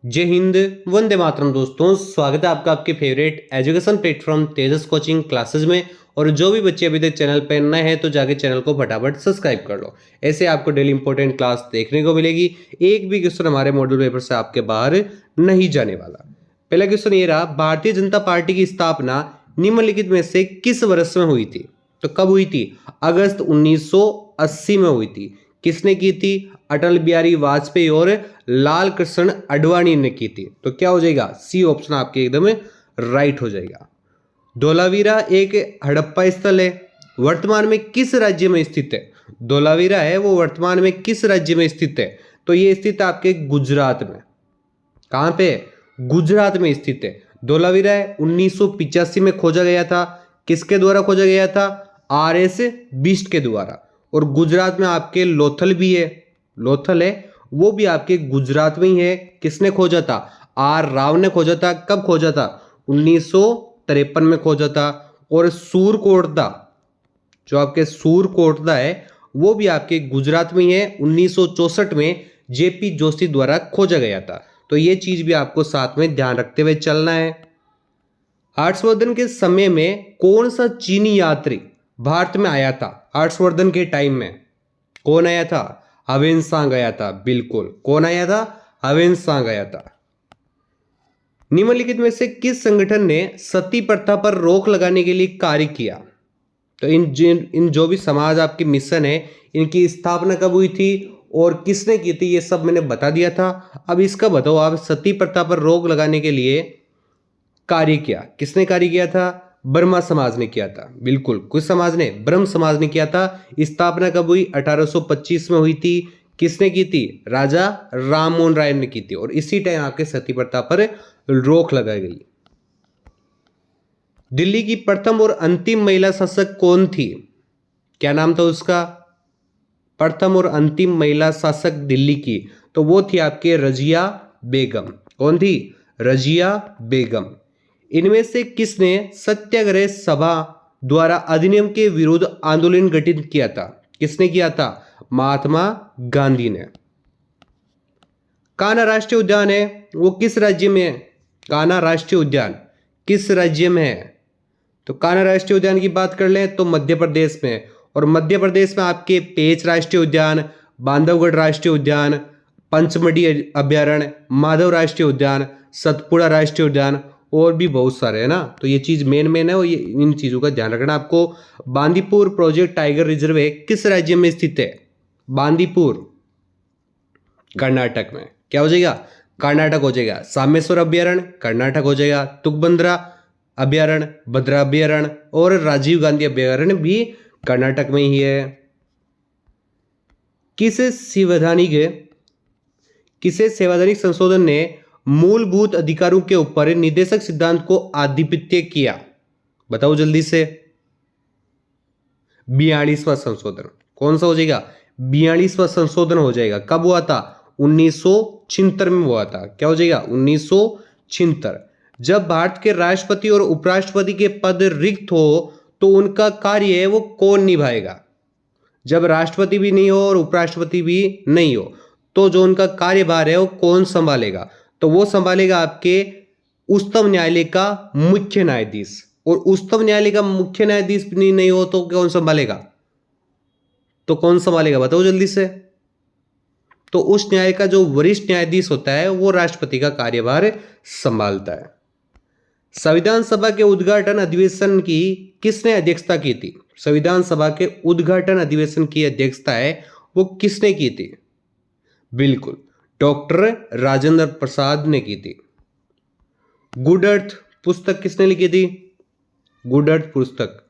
जय हिंद, वंदे मातरम। दोस्तों, स्वागत है आपका आपके फेवरेट एजुकेशन प्लेटफॉर्म तेजस कोचिंग क्लासेस में। और जो भी बच्चे अभी तक चैनल पर नए हैं तो जाके चैनल को फटाफट सब्सक्राइब कर लो। ऐसे आपको डेली इंपॉर्टेंट क्लास देखने को मिलेगी। एक भी क्वेश्चन हमारे मॉडल पेपर से आपके बाहर नहीं जाने वाला। पहला क्वेश्चन ये रहा, भारतीय जनता पार्टी की स्थापना निम्नलिखित में से किस वर्ष में हुई थी? तो कब हुई थी? अगस्त 1980 में हुई थी। किसने की थी? अटल बिहारी वाजपेयी और लाल कृष्ण आडवाणी ने की थी। तो क्या हो जाएगा? सी ऑप्शन आपके एकदम राइट हो जाएगा। धोलावीरा एक हड़प्पा स्थल है, वर्तमान में किस राज्य में स्थित है? धोलावीरा है वो वर्तमान में किस राज्य में स्थित है? तो ये स्थित है आपके गुजरात में। कहां पे? गुजरात में स्थित है। धोलावीरा 1985 में खोजा गया था। किसके द्वारा खोजा गया था? RS बिष्ट के द्वारा। और गुजरात में आपके लोथल भी है, लोथल है वो भी आपके गुजरात में ही है। किसने खोजा था? R राव ने खोजा था। कब खोजा था? 1953 में खोजा था। और सूरकोटदा, जो आपके सूरकोटदा है वो भी आपके गुजरात में ही है। 1964 में JP जोशी द्वारा खोजा गया था। तो ये चीज भी आपको साथ में ध्यान रखते हुए चलना है। हर्षवर्धन के समय में कौन सा चीनी यात्री भारत में आया था? हर्षवर्धन के टाइम में कौन आया था? हवेन सांग आया था। बिल्कुल, कौन आया था? हवेन सांग आया था। निम्नलिखित में से किस संगठन ने सती प्रथा पर रोक लगाने के लिए कार्य किया? तो इन जो भी समाज आपके मिशन है, इनकी स्थापना कब हुई थी और किसने की थी, ये सब मैंने बता दिया था। अब इसका बताओ आप, सती प्रथा पर रोक लगाने के लिए कार्य किया, किसने कार्य किया था? ब्रह्मा समाज ने किया था। बिल्कुल, कुछ समाज ने? ब्रह्म समाज ने किया था। स्थापना कब हुई? 1825 में हुई थी। किसने की थी? राजा राम मोहन राय ने की थी। और इसी टाइम आपके सती प्रथा पर रोक लगाई गई। दिल्ली की प्रथम और अंतिम महिला शासक कौन थी? क्या नाम था उसका? प्रथम और अंतिम महिला शासक दिल्ली की, तो वो थी आपके रजिया बेगम। कौन थी? रजिया बेगम। इनमें से किसने सत्याग्रह सभा द्वारा अधिनियम के विरुद्ध आंदोलन गठित किया था? किसने किया था? महात्मा गांधी ने। कान्हा राष्ट्रीय उद्यान है वो किस राज्य में है? कान्हा राष्ट्रीय उद्यान किस राज्य में है? तो कान्हा राष्ट्रीय उद्यान की बात कर लें तो मध्य प्रदेश में। और मध्य प्रदेश में आपके पेंच राष्ट्रीय उद्यान, बांधवगढ़ राष्ट्रीय उद्यान, पंचमढ़ी अभ्यारण्य, माधव राष्ट्रीय उद्यान, सतपुड़ा राष्ट्रीय उद्यान और भी बहुत सारे है ना। तो ये चीज मेन है और ये इन चीजों का ध्यान रखना आपको। बांदीपुर प्रोजेक्ट टाइगर रिजर्व है किस राज्य में स्थित है? बांदीपुर कर्नाटक में। क्या हो जाएगा? कर्नाटक हो जाएगा। सामेश्वर अभ्यारण्य कर्नाटक हो जाएगा। तुंगभद्रा अभ्यारण्य, भद्रा अभ्यारण्य और राजीव गांधी अभ्यारण्य भी कर्नाटक में ही है। किसे संवैधानिक संशोधन ने मूलभूत अधिकारों के ऊपर निदेशक सिद्धांत को आधिपत्य किया? बताओ जल्दी से। 42वां संशोधन। कौन सा हो जाएगा? 42वां संशोधन हो जाएगा। कब हुआ था? 1976 में हुआ था। क्या हो जाएगा? 1976। जब भारत के राष्ट्रपति और उपराष्ट्रपति के पद रिक्त हो तो उनका कार्य है वो कौन निभाएगा? जब राष्ट्रपति भी नहीं हो और उपराष्ट्रपति भी नहीं हो तो जो उनका कार्यभार है वो कौन संभालेगा? तो वो संभालेगा आपके उच्चतम न्यायालय का मुख्य न्यायाधीश। और उच्चतम न्यायालय का मुख्य न्यायाधीश भी नहीं हो तो कौन संभालेगा? तो कौन संभालेगा बताओ जल्दी से। तो उस न्याय का जो वरिष्ठ न्यायाधीश होता है वो राष्ट्रपति का कार्यभार संभालता है। संविधान सभा के उद्घाटन अधिवेशन की किसने अध्यक्षता की थी? संविधान सभा के उद्घाटन अधिवेशन की अध्यक्षता है वो किसने की थी? बिल्कुल, डॉक्टर राजेंद्र प्रसाद ने की थी। गुड अर्थ पुस्तक किसने लिखी थी? गुड अर्थ पुस्तक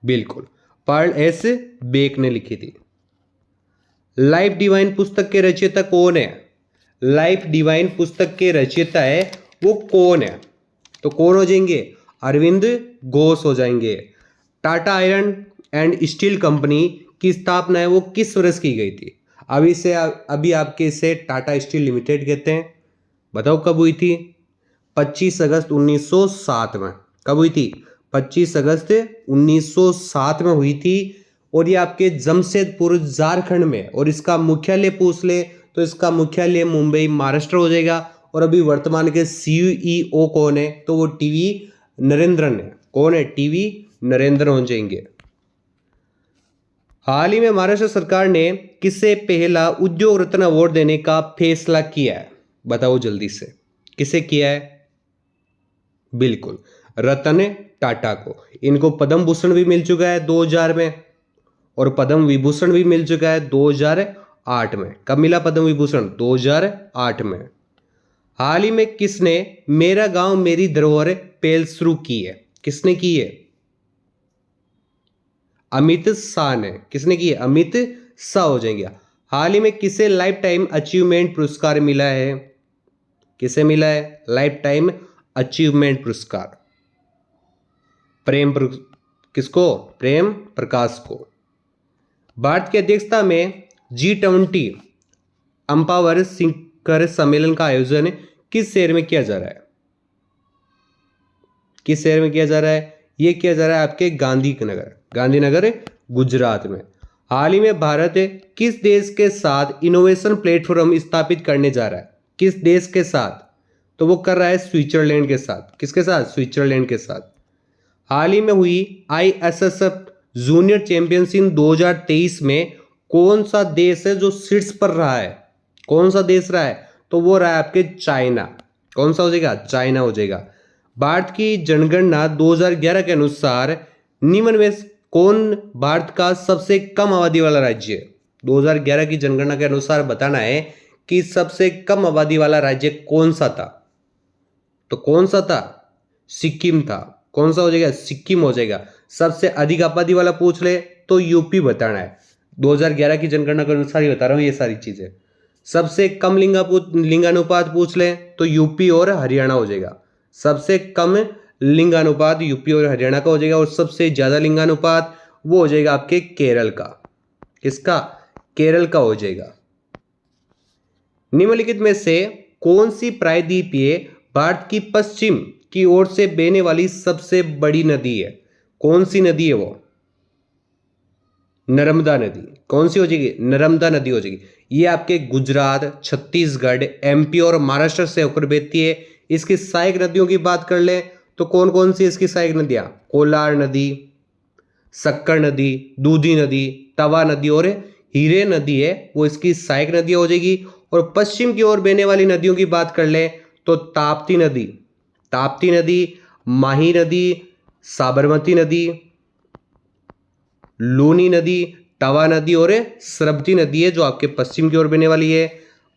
बिल्कुल पर्ल एस बेक ने लिखी थी। लाइफ डिवाइन पुस्तक के रचयिता कौन है? लाइफ डिवाइन पुस्तक के रचयिता है वो कौन है? तो कौन हो जाएंगे? अरविंद घोष हो जाएंगे। Tata iron and steel company की स्थापना है वो किस वर्ष की गई थी? अभी आपके इसे टाटा स्टील लिमिटेड कहते हैं। बताओ कब हुई थी? 25 अगस्त 1907 में। कब हुई थी? 25 अगस्त 1907 में हुई थी। और ये आपके जमशेदपुर झारखंड में, और इसका मुख्यालय पूछ ले तो इसका मुख्यालय मुंबई महाराष्ट्र हो जाएगा। और अभी वर्तमान के सीईओ कौन है, तो वो टीवी नरेंद्रन है। कौन है? टीवी नरेंद्रन हो जाएंगे। हाल ही में महाराष्ट्र सरकार ने किसे पहला उद्योग रत्न अवार्ड देने का फैसला किया है? बताओ जल्दी से, किसे किया है? बिल्कुल, रतन टाटा को। इनको पद्म भूषण भी मिल चुका है 2000 में और पद्म विभूषण भी मिल चुका है 2008 में। कब मिला पद्म विभूषण? 2008 में। हाल ही में किसने मेरा गांव मेरी धरोहर पहल शुरू की है? किसने की है? अमित शाह ने। किसने की है? अमित शाह हो जाएंगे। हाल ही में किसे लाइफ टाइम अचीवमेंट पुरस्कार मिला है? किसे मिला है लाइफ टाइम अचीवमेंट पुरस्कार? किसको? प्रेम प्रकाश को। भारत की अध्यक्षता में G20 अम्पावर शिखर सम्मेलन का आयोजन किस शहर में किया जा रहा है? किस शहर में किया जा रहा है? यह किया जा रहा है आपके गांधीनगर गुजरात में। हाल ही में भारत किस देश के साथ इनोवेशन प्लेटफॉर्म स्थापित करने जा रहा है? किस देश के साथ? तो वो कर रहा है स्विट्जरलैंड के साथ। किसके साथ? स्विट्जरलैंड के साथ। हाल ही में हुई ISSF जूनियर चैंपियनशिप 2023 में कौन सा देश है जो शीर्ष पर रहा है? कौन सा देश रहा है? तो वो रहा है आपके चाइना। कौन सा हो जाएगा? चाइना हो जाएगा। भारत की जनगणना 2011 के अनुसार निम्न में कौन भारत का सबसे कम आबादी वाला राज्य है? 2011 की जनगणना के अनुसार बताना है कि सबसे कम आबादी वाला राज्य कौन सा था। तो कौन सा था? सिक्किम था। कौन सा हो जाएगा? सिक्किम हो जाएगा। सबसे अधिक आबादी वाला पूछ ले तो यूपी बताना है। 2011 की जनगणना के अनुसार ही बता रहा हूं ये सारी चीजें। सबसे कम लिंगानुपात पूछ ले तो यूपी और हरियाणा हो जाएगा। सबसे कम लिंगानुपात यूपी और हरियाणा का हो जाएगा और सबसे ज्यादा लिंगानुपात वो हो जाएगा आपके केरल का। किसका? केरल का हो जाएगा। निम्नलिखित में से कौन सी प्रायद्वीपीय भारत की पश्चिम की ओर से बहने वाली सबसे बड़ी नदी है? कौन सी नदी है वो? नर्मदा नदी। कौन सी हो जाएगी? नर्मदा नदी हो जाएगी। ये आपके गुजरात, छत्तीसगढ़, MP और महाराष्ट्र से होकर बहती है। इसकी सहायक नदियों की बात कर ले तो कौन कौन सी इसकी सहायक नदियां? कोलार नदी, सक्कर नदी, दूधी नदी, तवा नदी और हीरे नदी है वो इसकी सहायक नदियां हो जाएगी। और पश्चिम की ओर बहने वाली नदियों की बात कर ले तो ताप्ती नदी, माही नदी, साबरमती नदी, लूनी नदी, तवा नदी और सरस्वती नदी है जो आपके पश्चिम की ओर बहने वाली है।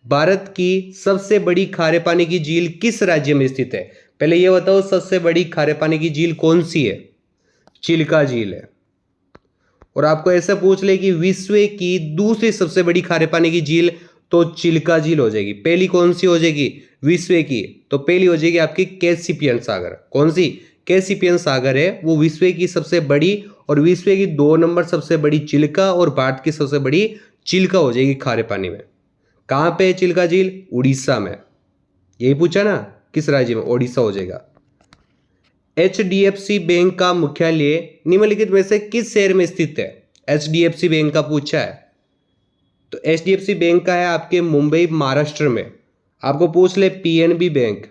भारत की सबसे बड़ी खारे पानी की झील किस राज्य में स्थित है? पहले यह बताओ सबसे बड़ी खारे पानी की झील कौन सी है? चिल्का झील है। और आपको ऐसा पूछ ले कि विश्व की दूसरी सबसे बड़ी खारे पानी की झील, तो चिल्का झील हो जाएगी। पहली कौन सी हो जाएगी विश्व की? तो पहली हो जाएगी आपकी कैस्पियन सागर। कौन सी? कैस्पियन सागर है वो विश्व की सबसे बड़ी, और विश्व की 2 नंबर सबसे बड़ी चिल्का, और भारत की सबसे बड़ी चिल्का हो जाएगी खारे पानी में। कहां पे है चिल्का झील? उड़ीसा में। यही पूछा ना, किस राज्य में? ओडिशा हो जाएगा। HDFC बैंक का मुख्यालय निम्नलिखित में से किस शहर में स्थित है? HDFC बैंक का पूछा है तो HDFC बैंक का है आपके मुंबई महाराष्ट्र में। आपको पूछ ले PNB बैंक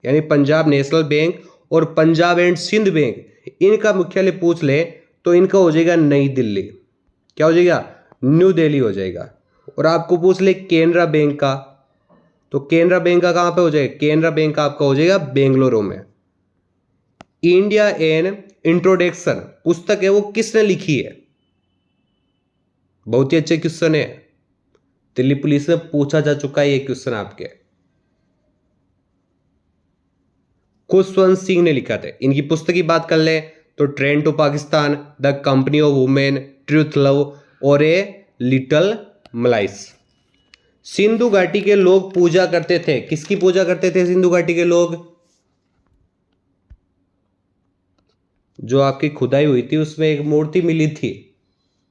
यानी पंजाब नेशनल बैंक और पंजाब एंड सिंध बैंक, इनका मुख्यालय पूछ ले तो इनका हो जाएगा नई दिल्ली। क्या हो जाएगा? न्यू दिल्ली हो जाएगा। और आपको पूछ ले केनरा बैंक का, तो केनरा बैंक का कहां पे हो जाएगा? केनरा बैंक का आपका हो जाएगा बेंगलुरु में। इंडिया एन इंट्रोडक्शन पुस्तक है वो किसने लिखी है? बहुत ही अच्छे क्वेश्चन है, दिल्ली पुलिस में पूछा जा चुका है ये क्वेश्चन आपके। खुशवंत सिंह ने लिखा था। इनकी पुस्तक की बात कर ले तो train to Pakistan, the company of women, truth love और ए लिटिल मलाइस। सिंधु घाटी के लोग पूजा करते थे, किसकी पूजा करते थे सिंधु घाटी के लोग? जो आपकी खुदाई हुई थी उसमें एक मूर्ति मिली थी,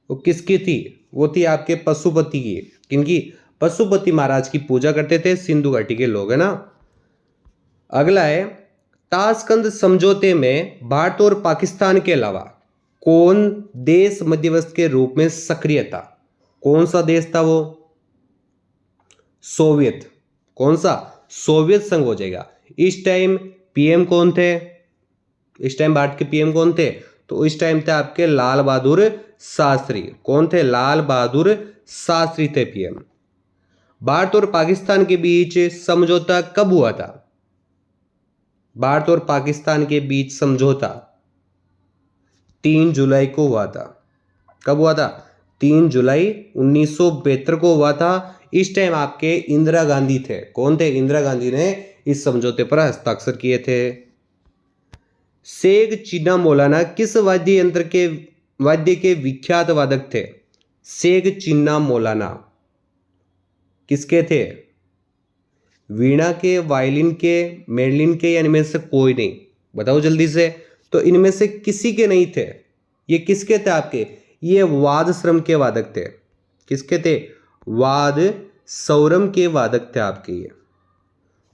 वो किसकी थी? वो थी आपके पशुपति की। किनकी? पशुपति महाराज की पूजा करते थे सिंधु घाटी के लोग, है ना। अगला है ताशकंद समझौते में भारत और पाकिस्तान के अलावा कौन देश मध्यस्थ के रूप में सक्रिय था? कौन सा देश था वो? सोवियत, कौन सा? सोवियत संघ हो जाएगा। इस टाइम पीएम कौन थे? इस टाइम भारत के पीएम कौन थे? तो इस टाइम थे आपके लाल बहादुर शास्त्री। कौन थे? लाल बहादुर शास्त्री थे पीएम। भारत और पाकिस्तान के बीच समझौता कब हुआ था? भारत और पाकिस्तान के बीच समझौता 3 जुलाई को हुआ था। कब हुआ था? 3 जुलाई 1972 को हुआ था। इस टाइम आपके इंदिरा गांधी थे। कौन थे? इंदिरा गांधी ने इस समझौते पर हस्ताक्षर किए थे। शेख चिन्ना मौलाना किस वाद्य के विख्यात वादक थे? शेख चिन्ना मौलाना किसके थे? वीणा के, वायलिन के, मैंडलिन के, या इनमें से कोई नहीं? बताओ जल्दी से। तो इनमें से किसी के नहीं थे। ये किसके थे आपके? ये वाद श्रम के वादक थे। किसके थे? वाद सौरम के वादक थे आपके ये।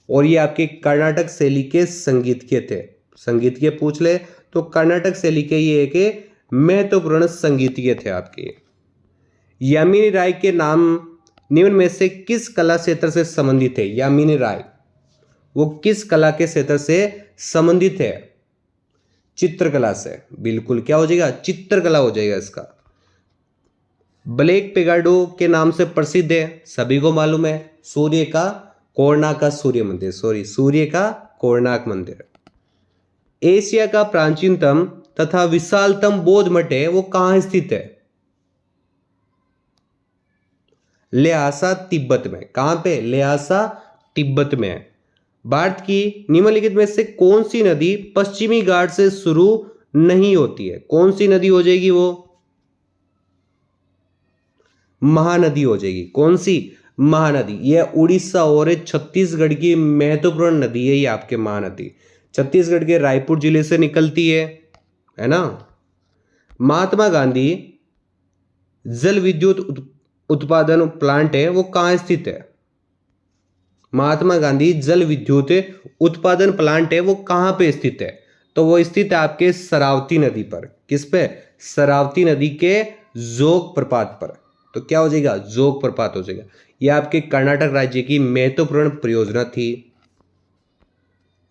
और ये आपके कर्नाटक शैली के संगीतज्ञ थे। संगीतज्ञ पूछ ले तो कर्नाटक शैली के ये एक महत्वपूर्ण संगीतज्ञ थे आपके। यामिनी राय के नाम निम्न में से किस कला क्षेत्र से संबंधित है? यामिनी राय वो किस कला के क्षेत्र से संबंधित है? चित्रकला से। बिल्कुल, क्या हो जाएगा? चित्रकला हो जाएगा इसका। ब्लैक पेगाडो के नाम से प्रसिद्ध है, सभी को मालूम है, सूर्य का कोणार्क का सूर्य मंदिर, सूर्य का कोणार्क मंदिर। एशिया का प्राचीनतम तथा विशालतम बौद्ध मठ है, वो कहां स्थित है? ल्हासा तिब्बत में। कहां पे? ल्हासा तिब्बत में है। भारत की निम्नलिखित में से कौन सी नदी पश्चिमी घाट से शुरू नहीं होती है? कौन सी नदी हो जाएगी वो? महानदी हो जाएगी। कौन सी? महानदी। यह उड़ीसा और छत्तीसगढ़ की महत्वपूर्ण नदी है, ये आपके महानदी। छत्तीसगढ़ के रायपुर जिले से निकलती है ना। महात्मा गांधी जल विद्युत उत्पादन प्लांट है, वो कहां स्थित है? महात्मा गांधी जल विद्युत उत्पादन प्लांट है, वो कहां पे स्थित है? तो वो स्थित है आपके शरावती नदी पर। किस पे? शरावती नदी के जोग प्रपात पर। तो क्या हो जाएगा? जोग प्रपात हो जाएगा। यह आपके कर्नाटक राज्य की महत्वपूर्ण परियोजना थी।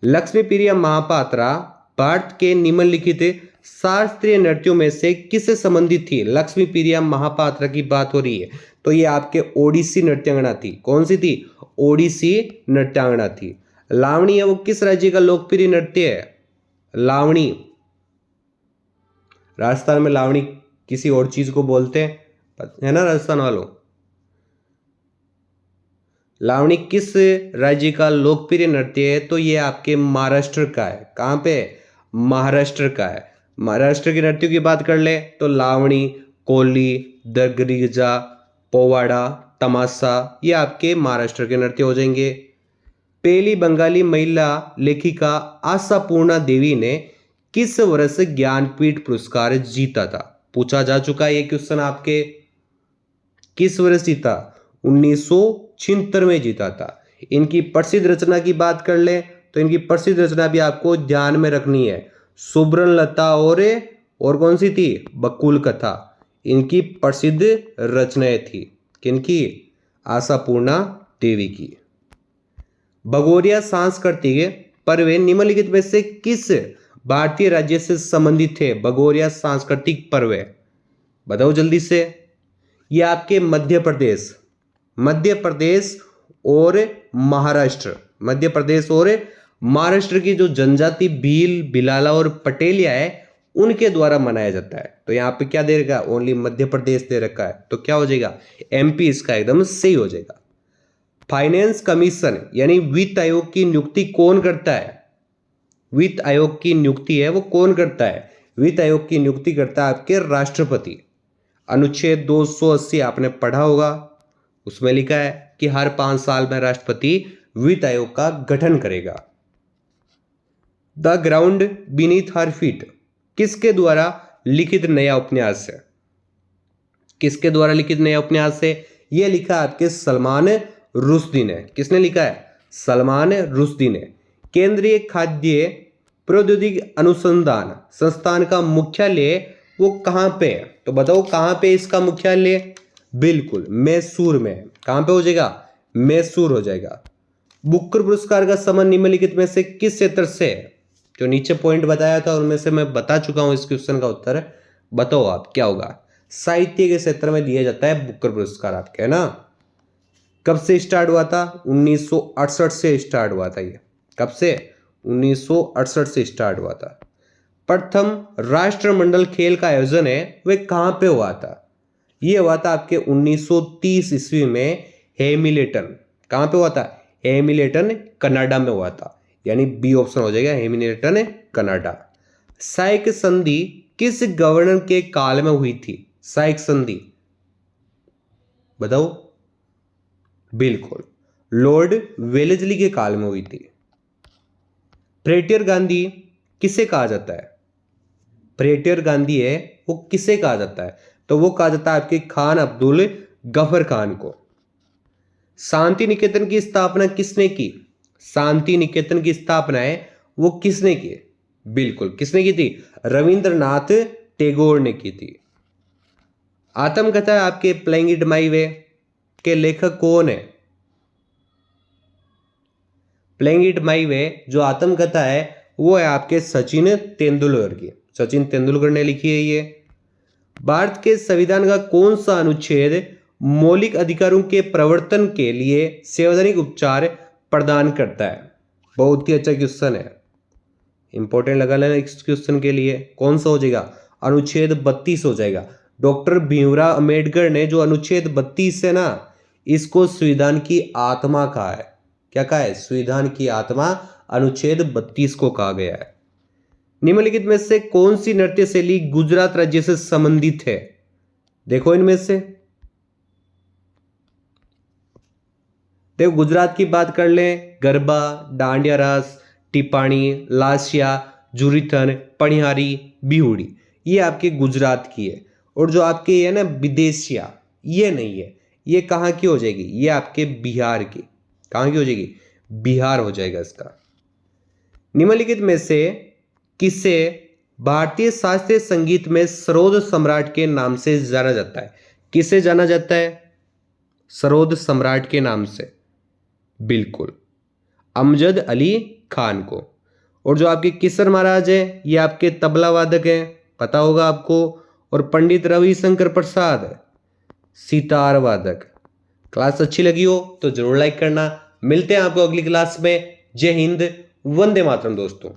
लक्ष्मीप्रिया महापात्रा भारत के निम्नलिखित शास्त्रीय नृत्यों में से किससे संबंधित थी? लक्ष्मीप्रिया महापात्रा की बात हो रही है, तो ये आपके ओडिसी नृत्यांगना थी। कौन सी थी? ओडिसी नृत्यांगना थी। लावणी है वो किस राज्य का लोकप्रिय नृत्य है? लावणी, राजस्थान में लावणी किसी और चीज को बोलते हैं, है ना राजस्थान वालों। लावणी किस राज्य का लोकप्रिय नृत्य है? तो ये आपके महाराष्ट्र का है। कहां पे? महाराष्ट्र का है। महाराष्ट्र के नृत्यों की बात कर ले तो लावणी, कोली, दगरिजा, पोवाड़ा, तमाशा, ये आपके महाराष्ट्र के नृत्य हो जाएंगे। पहली बंगाली महिला लेखिका आशापूर्णा देवी ने किस वर्ष ज्ञानपीठ पुरस्कार जीता था? पूछा जा चुका है ये क्वेश्चन आपके। किस वर्ष जीता? 1976 में जीता था। इनकी प्रसिद्ध रचना की बात कर ले तो इनकी प्रसिद्ध रचना भी आपको ध्यान में रखनी है। सुब्रन लता और कौन सी थी? बकुल कथा। इनकी प्रसिद्ध रचनाएं थी। किनकी? आशापूर्णा देवी की। भगोरिया सांस्कृतिक पर्व निम्नलिखित में से किस भारतीय राज्य से संबंधित है? भगोरिया सांस्कृतिक पर्व बताओ जल्दी से। ये आपके मध्य प्रदेश और महाराष्ट्र, मध्य प्रदेश और महाराष्ट्र की जो जनजाति भील, भिलाला और पटेलिया है उनके द्वारा मनाया जाता है। तो यहाँ पे क्या दे रखा है? ओनली मध्य प्रदेश दे रखा है, तो क्या हो जाएगा? एमपी इसका एकदम सही हो जाएगा। फाइनेंस कमीशन यानी वित्त आयोग की नियुक्ति कौन करता है? वित्त आयोग की नियुक्ति है वो कौन करता है? वित्त आयोग की नियुक्ति करता है आपके राष्ट्रपति। अनुच्छेद 280 आपने पढ़ा होगा, उसमें लिखा है कि हर 5 साल में राष्ट्रपति वित्त आयोग का गठन करेगा। The ground beneath her feet किसके द्वारा लिखित नया उपन्यास है? किसके द्वारा लिखित नया उपन्यास है? यह लिखा आपके सलमान रुश्दी ने। किसने लिखा है? सलमान रुश्दी ने। केंद्रीय खाद्य प्रौद्योगिकी अनुसंधान संस्थान का मुख्यालय वो कहां पे है? तो बताओ कहां पे इसका मुख्यालय? बिल्कुल मैसूर में। कहां पे हो जाएगा? मैसूर हो जाएगा। बुकर पुरस्कार का सम्मान निम्नलिखित में से किस क्षेत्र से है? जो नीचे पॉइंट बताया था उनमें से मैं बता चुका हूं इस क्वेश्चन का उत्तर। बताओ आप क्या होगा? साहित्य के क्षेत्र में दिया जाता है बुकर पुरस्कार आपके, है ना। कब से स्टार्ट हुआ था? 1968 से स्टार्ट हुआ था ये। कब से? 1968 से स्टार्ट हुआ था। प्रथम राष्ट्रमंडल खेल का आयोजन है वह कहां पे हुआ था? ये हुआ था आपके 1930 ईस्वी में हेमिल्टन। कहां पे हुआ था? हेमिल्टन कनाडा में हुआ था, यानी बी ऑप्शन हो जाएगा, हेमिल्टन कनाडा। साइक संधि किस गवर्नर के काल में हुई थी? साइक संधि बताओ। बिल्कुल, लॉर्ड वेलेस्ली के काल में हुई थी। फ्रेटियर गांधी किसे कहा जाता है? फ्रेटियर गांधी है वो किसे कहा जाता है? तो वो कहा जाता है आपके खान अब्दुल गफर खान को। शांति निकेतन की स्थापना किसने की? शांति निकेतन की स्थापना है वो किसने की? बिल्कुल, किसने की थी? रविंद्रनाथ टैगोर ने की थी। आत्मकथा आपके प्लेइंग इट माई वे के लेखक कौन है? प्लेइंग इट माई वे जो आत्मकथा है वो है आपके सचिन तेंदुलकर की। सचिन तेंदुलकर ने लिखी है ये। भारत के संविधान का कौन सा अनुच्छेद मौलिक अधिकारों के प्रवर्तन के लिए संवैधानिक उपचार प्रदान करता है? बहुत ही अच्छा क्वेश्चन है, इंपॉर्टेंट लगा लेना इस क्वेश्चन के लिए। कौन सा हो जाएगा? अनुच्छेद 32 हो जाएगा। डॉक्टर भीमराव अंबेडकर ने जो अनुच्छेद 32 है ना, इसको संविधान की आत्मा कहा है। क्या कहा है? संविधान की आत्मा अनुच्छेद 32 को कहा गया है। निम्नलिखित में से कौन सी नृत्य शैली गुजरात राज्य से संबंधित है? देखो इनमें से, देखो गुजरात की बात कर लें, गरबा, डांडिया रास, टिपाणी, लासिया, जुरीथन, पनिहारी, बिहुड़ी, ये आपके गुजरात की है। और जो आपके है ना विदेशिया, ये नहीं है, ये कहाँ की हो जाएगी? ये आपके बिहार की। कहाँ की हो जाएगी? बिहार हो जाएगा इसका। निम्नलिखित में से किसे भारतीय शास्त्रीय संगीत में सरोद सम्राट के नाम से जाना जाता है? किसे जाना जाता है सरोद सम्राट के नाम से? बिल्कुल, अमजद अली खान को। और जो आपके किशोर महाराज है ये आपके तबला वादक हैं, पता होगा आपको। और पंडित रविशंकर प्रसाद सितार वादक। क्लास अच्छी लगी हो तो जरूर लाइक करना। मिलते हैं आपको अगली क्लास में। जय हिंद, वंदे मातरम दोस्तों।